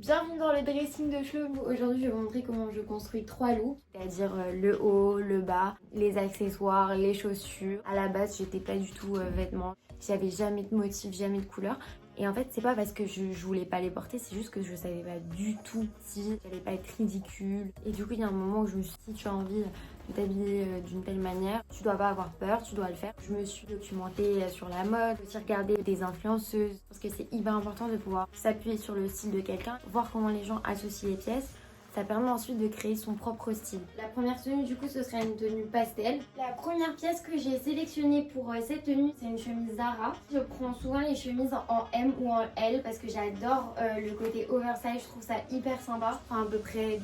Bienvenue dans le dressing de cheveux. Aujourd'hui, je vais vous montrer comment je construis 3 looks, c'est-à-dire le haut, le bas, les accessoires, les chaussures. À la base, j'étais pas du tout vêtements. J'avais jamais de motif, jamais de couleur. Et en fait, c'est pas parce que je voulais pas les porter, c'est juste que je savais pas du tout si j'allais pas être ridicule. Et du coup, il y a un moment où je me suis dit, si tu as envie de t'habiller d'une telle manière, tu dois pas avoir peur, tu dois le faire. Je me suis documentée sur la mode, aussi regarder des influenceuses, parce que c'est hyper important de pouvoir s'appuyer sur le style de quelqu'un, voir comment les gens associent les pièces. Ça permet ensuite de créer son propre style. La première tenue du coup ce serait une tenue pastel. La première pièce que j'ai sélectionnée pour cette tenue c'est une chemise Zara. Je prends souvent les chemises en M ou en L parce que j'adore le côté oversize, je trouve ça hyper sympa. Enfin à peu près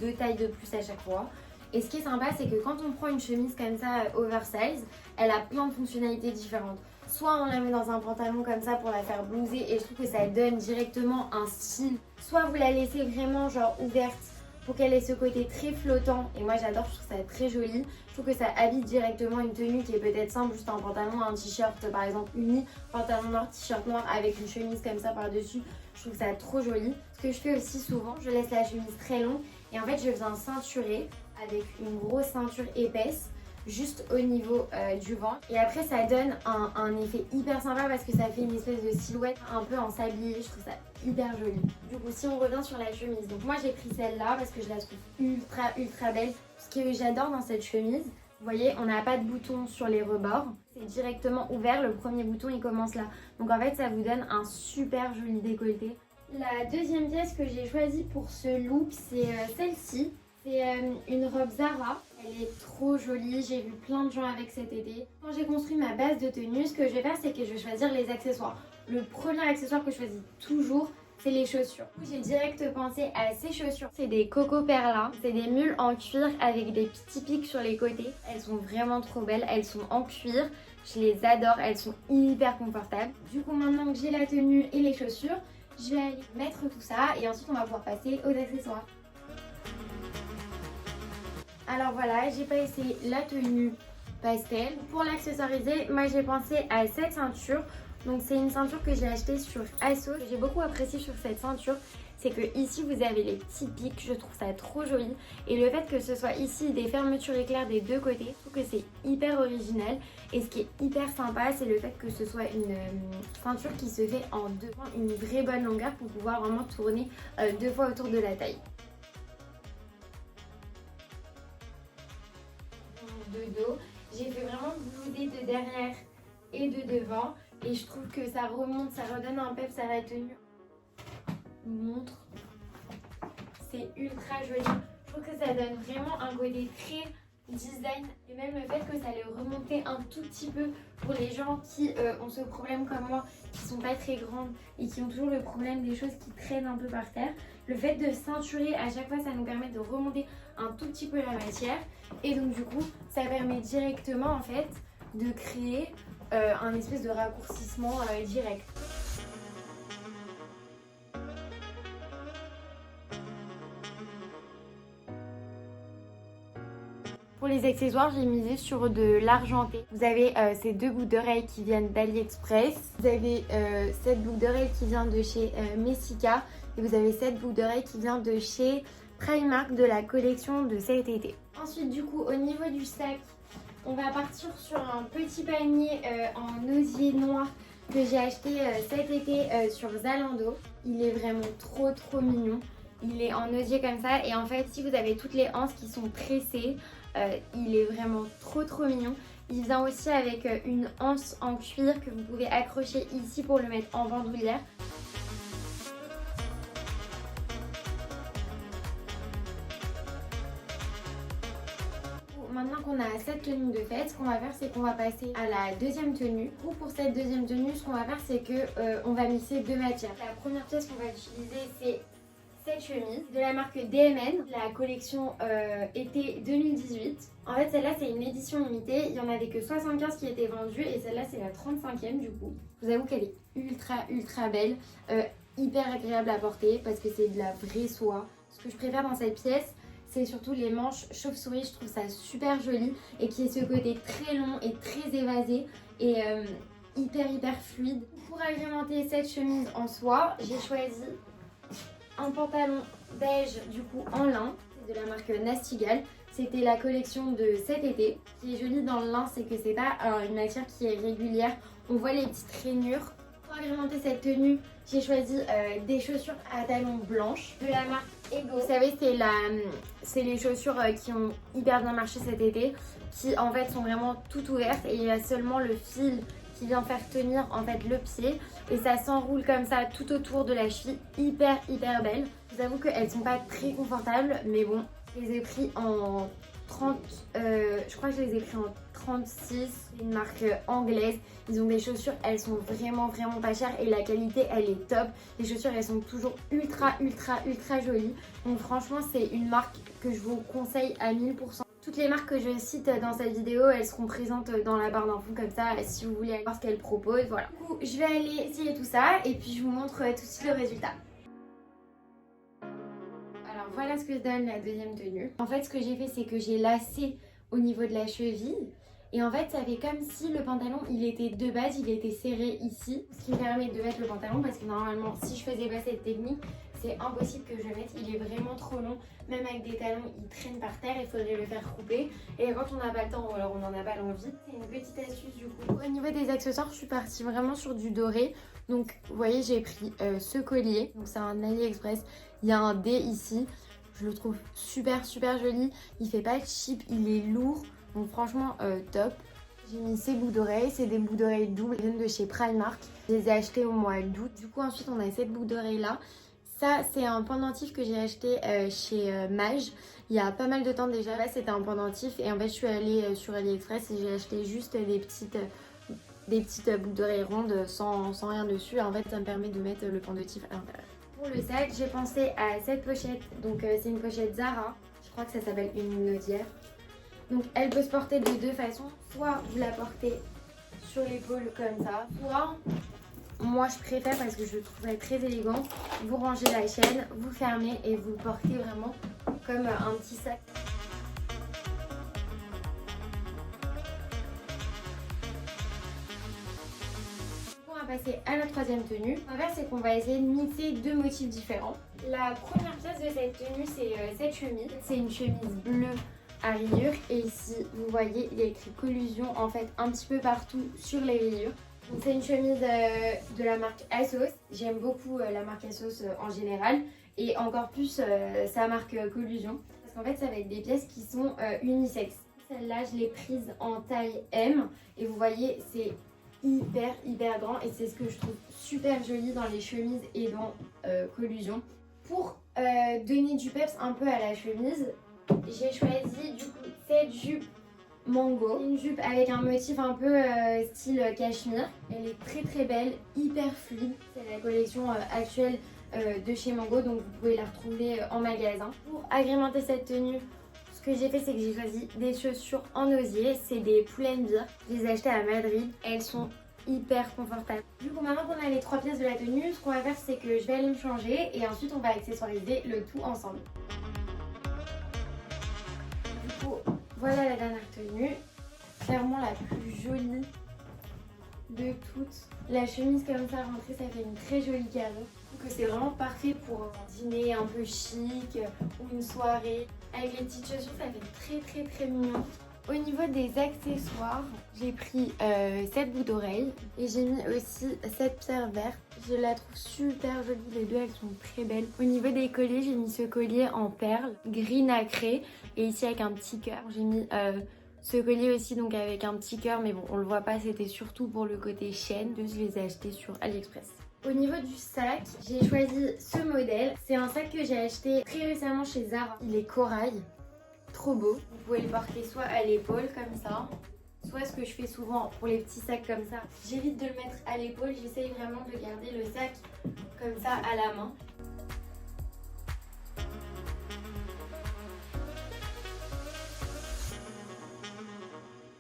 2 tailles de plus à chaque fois. Et ce qui est sympa c'est que quand on prend une chemise comme ça oversize, elle a plein de fonctionnalités différentes. Soit on la met dans un pantalon comme ça pour la faire blouser et je trouve que ça donne directement un style. Soit vous la laissez vraiment genre ouverte pour qu'elle ait ce côté très flottant. Et moi j'adore, je trouve ça très joli. Je trouve que ça habille directement une tenue qui est peut-être simple, juste un pantalon, un t-shirt par exemple uni, pantalon noir, t-shirt noir avec une chemise comme ça par dessus. Je trouve ça trop joli. Ce que je fais aussi souvent, je laisse la chemise très longue et en fait je viens ceinturer avec une grosse ceinture épaisse juste au niveau du ventre et après ça donne un effet hyper sympa parce que ça fait une espèce de silhouette un peu en sablier, je trouve ça hyper joli. Du coup si on revient sur la chemise, donc moi j'ai pris celle-là parce que je la trouve ultra belle. Ce que j'adore dans cette chemise, vous voyez on n'a pas de bouton sur les rebords, c'est directement ouvert, le premier bouton il commence là, donc en fait ça vous donne un super joli décolleté. La deuxième pièce que j'ai choisie pour ce look c'est celle-ci. C'est une robe Zara, elle est trop jolie, j'ai vu plein de gens avec cet été. Quand j'ai construit ma base de tenue, ce que je vais faire c'est que je vais choisir les accessoires. Le premier accessoire que je choisis toujours, c'est les chaussures. J'ai direct pensé à ces chaussures. C'est des Coco Perla, c'est des mules en cuir avec des petits pics sur les côtés. Elles sont vraiment trop belles, elles sont en cuir, je les adore, elles sont hyper confortables. Du coup maintenant que j'ai la tenue et les chaussures, je vais aller mettre tout ça et ensuite on va pouvoir passer aux accessoires. Alors voilà, j'ai passé la tenue pastel. Pour l'accessoiriser, moi j'ai pensé à cette ceinture. Donc c'est une ceinture que j'ai achetée sur Asos. Ce que j'ai beaucoup apprécié sur cette ceinture, c'est que ici vous avez les petits pics, je trouve ça trop joli. Et le fait que ce soit ici des fermetures éclairs des deux côtés, je trouve que c'est hyper original. Et ce qui est hyper sympa, c'est le fait que ce soit une ceinture qui se fait en deux, une vraie bonne longueur pour pouvoir vraiment tourner 2 fois autour de la taille. De dos, j'ai fait vraiment blouser de derrière et de devant et je trouve que ça remonte, ça redonne un peps à la tenue. Montre, c'est ultra joli, je trouve que ça donne vraiment un côté très design et même le fait que ça les remonter un tout petit peu pour les gens qui ont ce problème comme moi, qui sont pas très grandes et qui ont toujours le problème des choses qui traînent un peu par terre. Le fait de ceinturer à chaque fois ça nous permet de remonter un tout petit peu la matière et donc du coup ça permet directement en fait de créer un espèce de raccourcissement direct. Pour les accessoires, j'ai misé sur de l'argenté. Vous avez ces 2 boucles d'oreilles qui viennent d'AliExpress. Vous avez cette boucle d'oreille qui vient de chez Messika. Et vous avez cette boucle d'oreille qui vient de chez Primark de la collection de cet été. Ensuite, du coup, au niveau du sac, on va partir sur un petit panier en osier noir que j'ai acheté cet été sur Zalando. Il est vraiment trop mignon. Il est en osier comme ça et en fait si vous avez toutes les anses qui sont tressées, il est vraiment trop mignon. Il vient aussi avec une anse en cuir que vous pouvez accrocher ici pour le mettre en bandoulière. Maintenant qu'on a cette tenue de fête, ce qu'on va faire c'est qu'on va passer à la deuxième tenue. Pour cette deuxième tenue, ce qu'on va faire c'est que on va mixer 2 matières. La première pièce qu'on va utiliser c'est cette chemise de la marque DMN, la collection été 2018. En fait celle-là c'est une édition limitée, il n'y en avait que 75 qui étaient vendus et celle-là c'est la 35e du coup. Je vous avoue qu'elle est ultra belle, hyper agréable à porter parce que c'est de la vraie soie. Ce que je préfère dans cette pièce c'est surtout les manches chauve-souris, je trouve ça super joli et qui est ce côté très long et très évasé et hyper fluide. Pour agrémenter cette chemise en soie, j'ai choisi un pantalon beige du coup en lin, c'est de la marque Nastigal. C'était la collection de cet été. Ce qui est joli dans le lin, c'est que c'est pas une matière qui est régulière. On voit les petites rainures. Pour agrémenter cette tenue, j'ai choisi des chaussures à talons blanches de la marque Ego. Vous savez, c'est les chaussures qui ont hyper bien marché cet été, qui en fait sont vraiment toutes ouvertes et il y a seulement le fil qui vient faire tenir en fait le pied et ça s'enroule comme ça tout autour de la cheville, hyper belle. Je vous avoue qu'elles sont pas très confortables, mais bon, je les ai pris en 30, je crois que je les ai pris en 36, c'est une marque anglaise. Ils ont des chaussures, elles sont vraiment pas chères et la qualité elle est top. Les chaussures elles sont toujours ultra jolies. Donc franchement c'est une marque que je vous conseille à 1000%. Toutes les marques que je cite dans cette vidéo, elles seront présentes dans la barre d'infos comme ça si vous voulez aller voir ce qu'elles proposent. Voilà. Du coup, je vais aller essayer tout ça et puis je vous montre tout de suite le résultat. Alors voilà ce que donne la deuxième tenue. En fait, ce que j'ai fait, c'est que j'ai lacé au niveau de la cheville. Et en fait, ça fait comme si le pantalon, il était de base, il était serré ici. Ce qui me permet de mettre le pantalon parce que normalement, si je faisais pas cette technique, c'est impossible que je le mette. Il est vraiment trop long. Même avec des talons, il traîne par terre. Il faudrait le faire couper. Et quand on n'a pas le temps ou alors on n'en a pas l'envie, c'est une petite astuce du coup. Au niveau des accessoires, je suis partie vraiment sur du doré. Donc, vous voyez, j'ai pris ce collier. Donc, c'est un AliExpress. Il y a un D ici. Je le trouve super joli. Il fait pas cheap, il est lourd. Donc franchement top. J'ai mis ces boucles d'oreilles, c'est des boucles d'oreilles doubles, ils viennent de chez Primark. Je les ai achetées au mois d'août. Du coup ensuite on a cette boucle d'oreille là. Ça c'est un pendentif que j'ai acheté chez Mage. Il y a pas mal de temps déjà. Là c'était un pendentif et en fait je suis allée sur AliExpress et j'ai acheté juste des petites boucles d'oreilles rondes sans rien dessus. Et en fait ça me permet de mettre le pendentif à l'intérieur. Pour le sac j'ai pensé à cette pochette. Donc c'est une pochette Zara. Je crois que ça s'appelle une nodière. Donc elle peut se porter de deux façons, soit vous la portez sur l'épaule comme ça, soit, moi je préfère parce que je le trouverais très élégant, vous rangez la chaîne, vous fermez et vous le portez vraiment comme un petit sac. On va passer à la troisième tenue. Ce qu'on va faire c'est qu'on va essayer de mixer deux motifs différents. La première pièce de cette tenue c'est cette chemise, c'est une chemise bleue à rayures et ici vous voyez il y a écrit collusion en fait un petit peu partout sur les rayures. Donc c'est une chemise de la marque ASOS. J'aime beaucoup la marque ASOS en général et encore plus sa marque collusion parce qu'en fait ça va être des pièces qui sont unisexes. Celle-là je l'ai prise en taille M et vous voyez c'est hyper grand et c'est ce que je trouve super joli dans les chemises et dans collusion. Pour donner du peps un peu à la chemise, j'ai choisi du coup cette jupe mango. Une jupe avec un motif un peu style cachemire. Elle est très belle, hyper fluide. C'est la collection actuelle de chez Mango, donc vous pouvez la retrouver en magasin. Pour agrémenter cette tenue, ce que j'ai fait c'est que j'ai choisi des chaussures en osier. C'est des Pull&Bear. Je les ai achetées à Madrid. Elles sont hyper confortables. Du coup maintenant qu'on a les trois pièces de la tenue, ce qu'on va faire c'est que je vais aller me changer et ensuite on va accessoiriser le tout ensemble. Voilà la dernière tenue, clairement la plus jolie de toutes. La chemise comme ça rentrée, ça fait une très jolie carrure. Je trouve que c'est vraiment parfait pour un dîner un peu chic ou une soirée. Avec les petites chaussures, ça fait très mignon. Au niveau des accessoires, j'ai pris cette boucle d'oreille et j'ai mis aussi cette pierre verte. Je la trouve super jolie, les deux elles sont très belles. Au niveau des colliers, j'ai mis ce collier en perles, gris nacré et ici avec un petit cœur. J'ai mis ce collier aussi donc avec un petit cœur mais bon on le voit pas, c'était surtout pour le côté chaîne. Je les ai achetés sur AliExpress. Au niveau du sac, j'ai choisi ce modèle. C'est un sac que j'ai acheté très récemment chez Zara. Il est corail. Trop beau. Vous pouvez le porter soit à l'épaule comme ça, soit ce que je fais souvent pour les petits sacs comme ça. J'évite de le mettre à l'épaule, j'essaye vraiment de garder le sac comme ça à la main.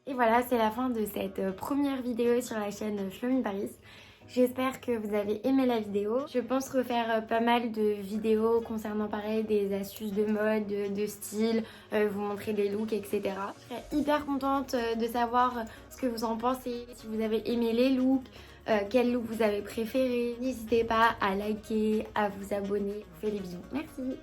Et voilà, c'est la fin de cette première vidéo sur la chaîne Flow in Paris. J'espère que vous avez aimé la vidéo. Je pense refaire pas mal de vidéos concernant pareil des astuces de mode, de style, vous montrer des looks, etc. Je serais hyper contente de savoir ce que vous en pensez, si vous avez aimé les looks, quel look vous avez préféré. N'hésitez pas à liker, à vous abonner. Je vous fais des bisous. Merci.